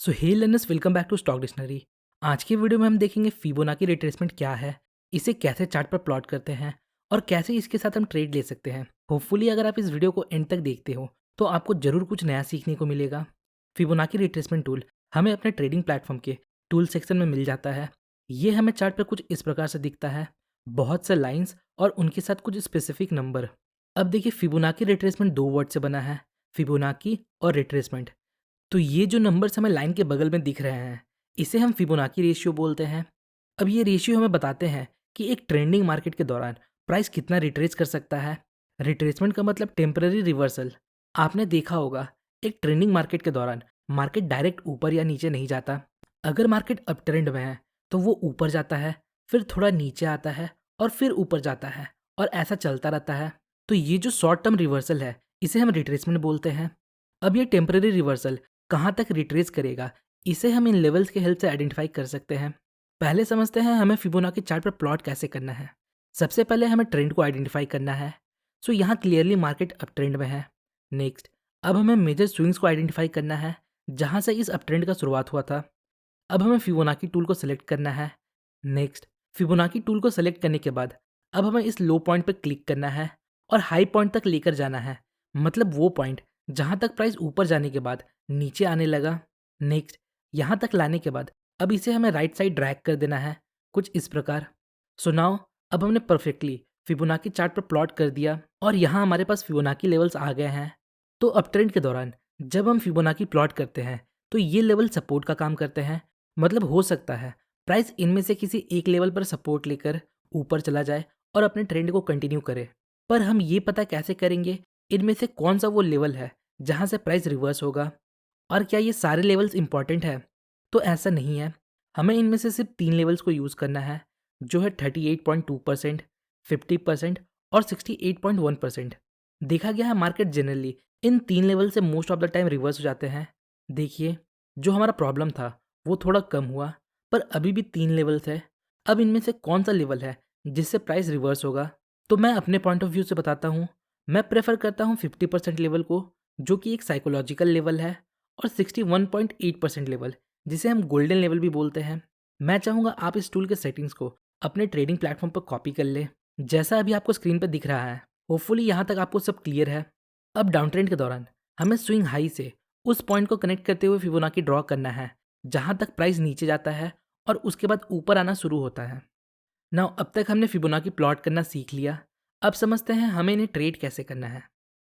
So hey learners, welcome back to stock dictionary. आज के video में हम देखेंगे फिबोनाची रिट्रेसमेंट क्या है, इसे कैसे चार्ट पर प्लॉट करते हैं और कैसे इसके साथ हम ट्रेड ले सकते हैं। होपफुली अगर आप इस वीडियो को एंड तक देखते हो तो आपको जरूर कुछ नया सीखने को मिलेगा। फिबोनाची रिट्रेसमेंट टूल हमें अपने ट्रेडिंग प्लेटफॉर्म के टूल सेक्शन में मिल जाता है। ये हमें चार्ट पर कुछ इस प्रकार से दिखता है, बहुत से लाइन्स और उनके साथ कुछ स्पेसिफिक नंबर। अब देखिए, फिबोनाची रिट्रेसमेंट दो वर्ड से बना है, फिबोनाची और रिट्रेसमेंट। तो ये जो नंबर्स हमें लाइन के बगल में दिख रहे हैं, इसे हम फिबोनाची रेशियो बोलते हैं। अब ये रेशियो हमें बताते हैं कि एक ट्रेंडिंग मार्केट के दौरान प्राइस कितना रिट्रेस कर सकता है। रिट्रेसमेंट का मतलब टेम्पररी रिवर्सल। आपने देखा होगा, एक ट्रेंडिंग मार्केट के दौरान मार्केट डायरेक्ट ऊपर या नीचे नहीं जाता। अगर मार्केट अप ट्रेंड में है तो वो ऊपर जाता है, फिर थोड़ा नीचे आता है और फिर ऊपर जाता है, और ऐसा चलता रहता है। तो ये जो शॉर्ट टर्म रिवर्सल है, इसे हम रिट्रेसमेंट बोलते हैं। अब ये टेम्पररी रिवर्सल कहाँ तक रिट्रेस करेगा, इसे हम इन लेवल्स के हेल्प से आइडेंटिफाई कर सकते हैं। पहले समझते हैं हमें फिबोनाची चार्ट पर प्लॉट कैसे करना है। सबसे पहले हमें ट्रेंड को आइडेंटिफाई करना है। सो यहाँ क्लियरली मार्केट अप ट्रेंड में है। नेक्स्ट, अब हमें मेजर स्विंग्स को आइडेंटिफाई करना है जहाँ से इस अप ट्रेंड का शुरुआत हुआ था। अब हमें फिबोनाची टूल को सेलेक्ट करना है। नेक्स्ट, फिबोनाची टूल को सेलेक्ट करने के बाद अब हमें इस लो पॉइंट पर क्लिक करना है और हाई पॉइंट तक लेकर जाना है, मतलब वो पॉइंट जहाँ तक प्राइस ऊपर जाने के बाद नीचे आने लगा। नेक्स्ट, यहाँ तक लाने के बाद अब इसे हमें राइट साइड ड्रैग कर देना है, कुछ इस प्रकार। सो नाउ अब हमने परफेक्टली फिबोनाची चार्ट पर प्लॉट कर दिया और यहाँ हमारे पास फिबोनाची लेवल्स आ गए हैं। तो अप ट्रेंड के दौरान जब हम फिबोनाची प्लॉट करते हैं तो ये लेवल सपोर्ट का काम करते हैं। मतलब हो सकता है प्राइस इनमें से किसी एक लेवल पर सपोर्ट लेकर ऊपर चला जाए और अपने ट्रेंड को कंटिन्यू करे। पर हम ये पता कैसे करेंगे इनमें से कौन सा वो लेवल है जहाँ से प्राइस रिवर्स होगा, और क्या ये सारे लेवल्स इंपॉर्टेंट है? तो ऐसा नहीं है। हमें इनमें से सिर्फ 3 लेवल्स को यूज़ करना है, जो है 38.2%, 50% और 68.1%। देखा गया है मार्केट जनरली इन 3 लेवल से most of the time reverse हो जाते हैं। देखिए, जो हमारा प्रॉब्लम था वो थोड़ा कम हुआ, पर अभी भी 3 लेवल्स है। अब इनमें से कौन सा लेवल है जिससे प्राइस रिवर्स होगा? तो मैं अपने पॉइंट ऑफ व्यू से बताता हूँ। मैं प्रेफर करता हूँ 50% लेवल को, जो कि एक साइकोलॉजिकल लेवल है, और 61.8% लेवल, जिसे हम गोल्डन लेवल भी बोलते हैं। मैं चाहूँगा आप इस टूल के सेटिंग्स को अपने ट्रेडिंग प्लेटफॉर्म पर कॉपी कर लें, जैसा अभी आपको स्क्रीन पर दिख रहा है। होपफुली यहाँ तक आपको सब क्लियर है। अब डाउन ट्रेंड के दौरान हमें स्विंग हाई से उस पॉइंट को कनेक्ट करते हुए फिबोनाची ड्रॉ करना है जहाँ तक प्राइस नीचे जाता है और उसके बाद ऊपर आना शुरू होता है। नाउ अब तक हमने फिबोनाची प्लॉट करना सीख लिया। अब समझते हैं हमें इन्हें ट्रेड कैसे करना है।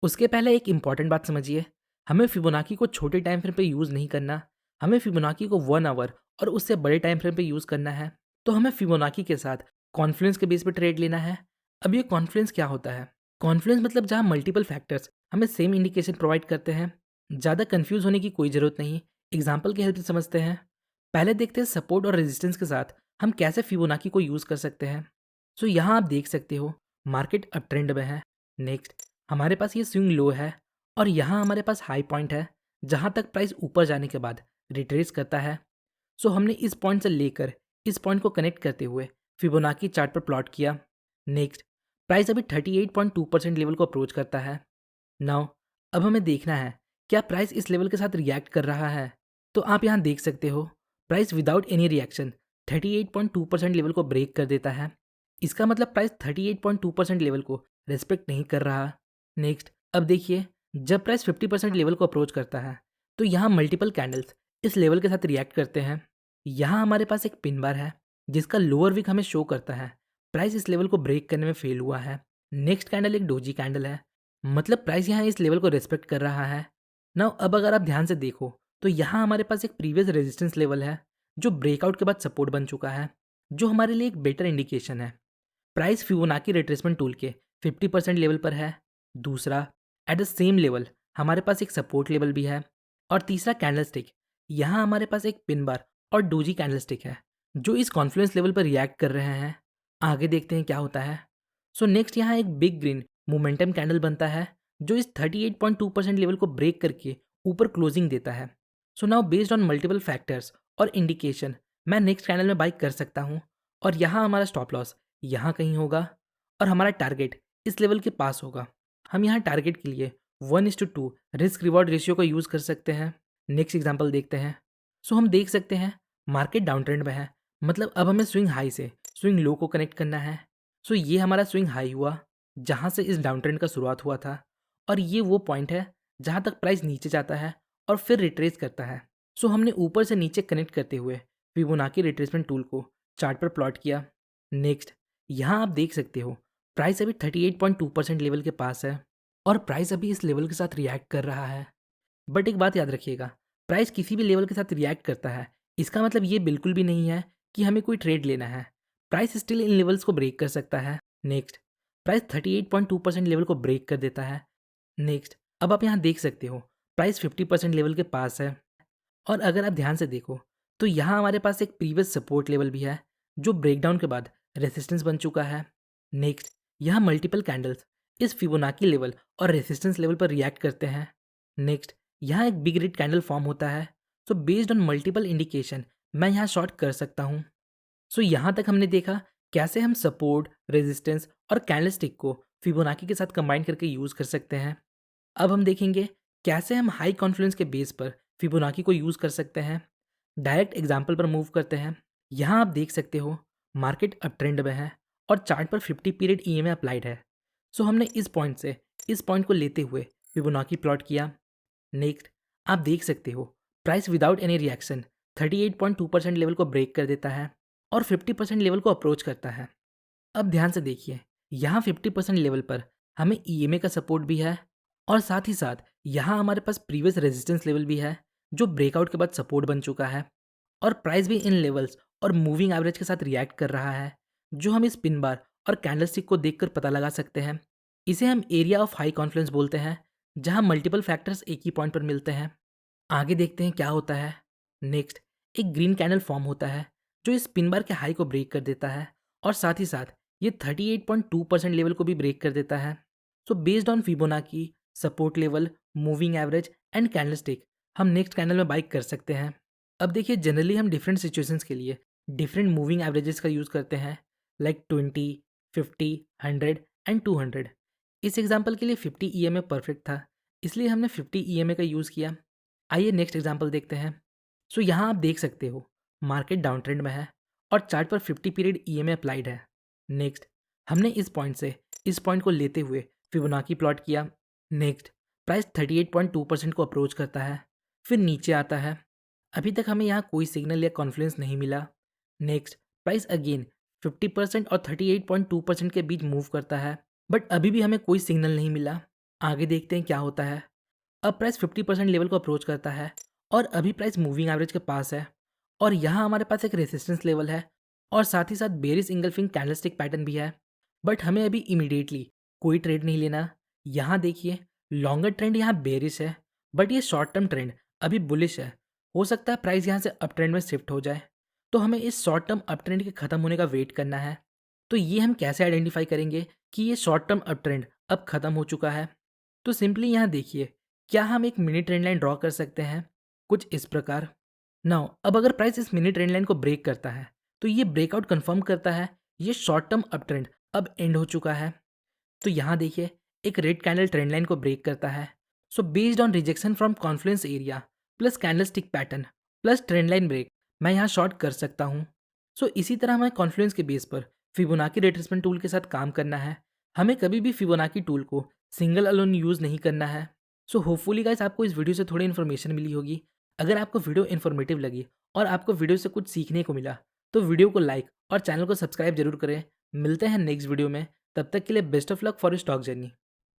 उसके पहले एक इंपॉर्टेंट बात समझिए, हमें फिबोनाची को छोटे टाइम फ्रेम पे यूज़ नहीं करना। हमें फिबोनाची को 1 आवर और उससे बड़े टाइम फ्रेम पे यूज़ करना है। तो हमें फिबोनाची के साथ कॉन्फ्लुएंस के बेस पे ट्रेड लेना है। अब ये कॉन्फ्लुएंस क्या होता है? कॉन्फ्लुएंस मतलब जहाँ मल्टीपल फैक्टर्स हमें सेम इंडिकेशन प्रोवाइड करते हैं। ज़्यादा कंफ्यूज होने की कोई ज़रूरत नहीं, एग्जाम्पल की हेल्प से समझते हैं। पहले देखते हैं सपोर्ट और रेजिस्टेंस के साथ हम कैसे फिबोनाची को यूज़ कर सकते हैं। सो यहाँ आप देख सकते हो, मार्केट अप ट्रेंड में है। नेक्स्ट, हमारे पास ये स्विंग लो है और यहाँ हमारे पास हाई पॉइंट है जहाँ तक प्राइस ऊपर जाने के बाद रिट्रेस करता है। सो हमने इस पॉइंट से लेकर इस पॉइंट को कनेक्ट करते हुए फिबोनाची चार्ट पर प्लॉट किया। नेक्स्ट, प्राइस अभी 38.2% लेवल को अप्रोच करता है। नाउ अब हमें देखना है क्या प्राइस इस लेवल के साथ रिएक्ट कर रहा है। तो आप यहाँ देख सकते हो, price without any reaction 38.2% level को ब्रेक कर देता है। इसका मतलब प्राइस 38.2% लेवल को रेस्पेक्ट नहीं कर रहा। नेक्स्ट, अब देखिए, जब प्राइस 50% लेवल को अप्रोच करता है तो यहाँ मल्टीपल कैंडल्स इस लेवल के साथ रिएक्ट करते हैं। यहाँ हमारे पास एक पिन बार है जिसका लोअर विक हमें शो करता है प्राइस इस लेवल को ब्रेक करने में फेल हुआ है। नेक्स्ट कैंडल एक डोजी कैंडल है, मतलब प्राइस यहाँ इस लेवल को रेस्पेक्ट कर रहा है। नाउ अब अगर आप ध्यान से देखो तो यहाँ हमारे पास एक प्रीवियस रेजिस्टेंस लेवल है जो ब्रेकआउट के बाद सपोर्ट बन चुका है, जो हमारे लिए एक बेटर इंडिकेशन है। प्राइस फिबोनाची रिट्रेसमेंट टूल के 50% लेवल पर है। दूसरा, एट द सेम लेवल हमारे पास एक सपोर्ट लेवल भी है। और तीसरा कैंडलस्टिक, यहाँ हमारे पास एक पिन बार और डोजी कैंडलस्टिक है जो इस कॉन्फ्लुएंस लेवल पर रिएक्ट कर रहे हैं। आगे देखते हैं क्या होता है। सो नेक्स्ट, यहाँ एक बिग ग्रीन मोमेंटम कैंडल बनता है जो इस 38.2% लेवल को ब्रेक करके ऊपर क्लोजिंग देता है। So now based on multiple factors और इंडिकेशन मैं नेक्स्ट कैंडल में बाई कर सकता हूँ, और यहाँ हमारा स्टॉप लॉस यहाँ कहीं होगा और हमारा टारगेट इस लेवल के पास होगा। हम यहाँ टारगेट के लिए 1:2 रिस्क रिवॉर्ड रेशियो का यूज़ कर सकते हैं। नेक्स्ट एग्जाम्पल देखते हैं। सो हम देख सकते हैं मार्केट डाउन ट्रेंड में है, मतलब अब हमें स्विंग हाई से स्विंग लो को कनेक्ट करना है। सो ये हमारा स्विंग हाई हुआ जहाँ से इस डाउन ट्रेंड का शुरुआत हुआ था, और ये वो पॉइंट है जहाँ तक प्राइस नीचे जाता है और फिर रिट्रेस करता है। सो हमने ऊपर से नीचे कनेक्ट करते हुए फिबोनाची रिट्रेसमेंट टूल को चार्ट पर प्लॉट किया। नेक्स्ट, यहाँ आप देख सकते हो प्राइस अभी 38.2% लेवल के पास है और प्राइस अभी इस लेवल के साथ रिएक्ट कर रहा है। बट एक बात याद रखिएगा, प्राइस किसी भी लेवल के साथ रिएक्ट करता है इसका मतलब ये बिल्कुल भी नहीं है कि हमें कोई ट्रेड लेना है। प्राइस स्टिल इन लेवल्स को ब्रेक कर सकता है। नेक्स्ट, प्राइस 38.2% लेवल को ब्रेक कर देता है। नेक्स्ट, अब आप यहाँ देख सकते हो प्राइस 50% लेवल के पास है, और अगर आप ध्यान से देखो तो यहाँ हमारे पास एक प्रीवियस सपोर्ट लेवल भी है जो ब्रेकडाउन के बाद रेसिस्टेंस बन चुका है। नेक्स्ट, यहाँ मल्टीपल कैंडल्स इस फिबोनाची लेवल और रेसिस्टेंस लेवल पर रिएक्ट करते हैं। नेक्स्ट, यहाँ एक बिग रेड कैंडल फॉर्म होता है। So based on multiple indication मैं यहाँ शॉर्ट कर सकता हूँ। सो यहाँ तक हमने देखा कैसे हम सपोर्ट, रेजिस्टेंस और कैंडलस्टिक को फिबोनाची के साथ कंबाइन करके यूज़ कर सकते हैं। अब हम देखेंगे कैसे हम हाई कॉन्फ्लुएंस के बेस पर फिबोनाची को यूज़ कर सकते हैं। डायरेक्ट एग्जाम्पल पर मूव करते हैं। यहाँ आप देख सकते हो मार्केट अप ट्रेंड में है और चार्ट पर 50 पीरियड ईएमए अप्लाइड है। सो हमने इस पॉइंट से इस पॉइंट को लेते हुए फिबोनाची प्लॉट किया। नेक्स्ट, आप देख सकते हो price without any reaction 38.2% level को ब्रेक कर देता है और 50% लेवल को अप्रोच करता है। अब ध्यान से देखिए, यहाँ 50% लेवल पर हमें ईएमए का सपोर्ट भी है और साथ ही साथ यहाँ हमारे पास प्रीवियस रेजिस्टेंस लेवल भी है जो ब्रेकआउट के बाद सपोर्ट बन चुका है, और प्राइस भी इन लेवल्स और मूविंग एवरेज के साथ रिएक्ट कर रहा है, जो हम इस पिन बार और कैंडलस्टिक को देखकर पता लगा सकते हैं। इसे हम एरिया ऑफ हाई कॉन्फ्लुएंस बोलते हैं, जहाँ मल्टीपल फैक्टर्स एक ही पॉइंट पर मिलते हैं। आगे देखते हैं क्या होता है। नेक्स्ट, एक ग्रीन कैंडल फॉर्म होता है जो इस पिन बार के हाई को ब्रेक कर देता है और साथ ही साथ ये 38.2% लेवल को भी ब्रेक कर देता है। So based on Fibonacci, support level, moving average and candlestick हम नेक्स्ट कैंडल में बाई कर सकते हैं। अब देखिए, जनरली हम डिफरेंट सिचुएशंस के लिए डिफरेंट मूविंग एवरेजेस का यूज़ करते हैं, लाइक 20, 50, 100 एंड 200। इस एग्जाम्पल के लिए 50 ईएमए परफेक्ट था, इसलिए हमने 50 ईएमए का यूज़ किया। आइए नेक्स्ट एग्जाम्पल देखते हैं। सो यहाँ आप देख सकते हो मार्केट डाउन ट्रेंड में है और चार्ट पर 50 पीरियड ईएमए अप्लाइड है। नेक्स्ट, हमने इस पॉइंट से इस पॉइंट को लेते हुए फिबोनाची प्लॉट किया। नेक्स्ट, प्राइस 38.2% को अप्रोच करता है, फिर नीचे आता है। अभी तक हमें यहाँ कोई सिग्नल या कॉन्फ्लुएंस नहीं मिला। नेक्स्ट, प्राइस अगेन 50% और 38.2% के बीच मूव करता है, बट अभी भी हमें कोई सिग्नल नहीं मिला। आगे देखते हैं क्या होता है। अब प्राइस 50% लेवल को अप्रोच करता है और अभी प्राइस मूविंग एवरेज के पास है, और यहाँ हमारे पास एक रेसिस्टेंस लेवल है और साथ ही साथ बेरिश इंगल्फिंग कैंडलस्टिक पैटर्न भी है। बट हमें अभी इमीडिएटली कोई ट्रेड नहीं लेना। यहाँ देखिए, लॉन्गर ट्रेंड यहाँ बेरिश है, बट ये शॉर्ट टर्म ट्रेंड अभी बुलिश है। हो सकता है प्राइस यहाँ से अप ट्रेंड में शिफ्ट हो जाए, तो हमें इस शॉर्ट टर्म अप ट्रेंड के ख़त्म होने का वेट करना है। तो ये हम कैसे आइडेंटिफाई करेंगे कि ये शॉर्ट टर्म अप ट्रेंड अब ख़त्म हो चुका है? तो सिंपली यहाँ देखिए, क्या हम एक मिनी ट्रेंड लाइन ड्रॉ कर सकते हैं कुछ इस प्रकार। नाउ अब अगर प्राइस इस मिनी ट्रेंड लाइन को ब्रेक करता है तो ये ब्रेकआउट कंफर्म करता है ये शॉर्ट टर्म अप ट्रेंड अब एंड हो चुका है। तो यहाँ देखिए, एक रेड कैंडल ट्रेंड लाइन को ब्रेक करता है। So based on rejection from confluence area plus candle stick pattern plus trend line break मैं यहाँ शॉर्ट कर सकता हूँ। सो इसी तरह हमें कॉन्फ्लुएंस के बेस पर फिबोनाची रिट्रेसमेंट टूल के साथ काम करना है। हमें कभी भी फिबोनाची टूल को सिंगल अलोन यूज़ नहीं करना है। सो होपफुली गाइस आपको इस वीडियो से थोड़ी इन्फॉर्मेशन मिली होगी। अगर आपको वीडियो इन्फॉर्मेटिव लगी और आपको वीडियो से कुछ सीखने को मिला तो वीडियो को लाइक और चैनल को सब्सक्राइब जरूर करें। मिलते हैं नेक्स्ट वीडियो में, तब तक के लिए best of luck for your stock journey.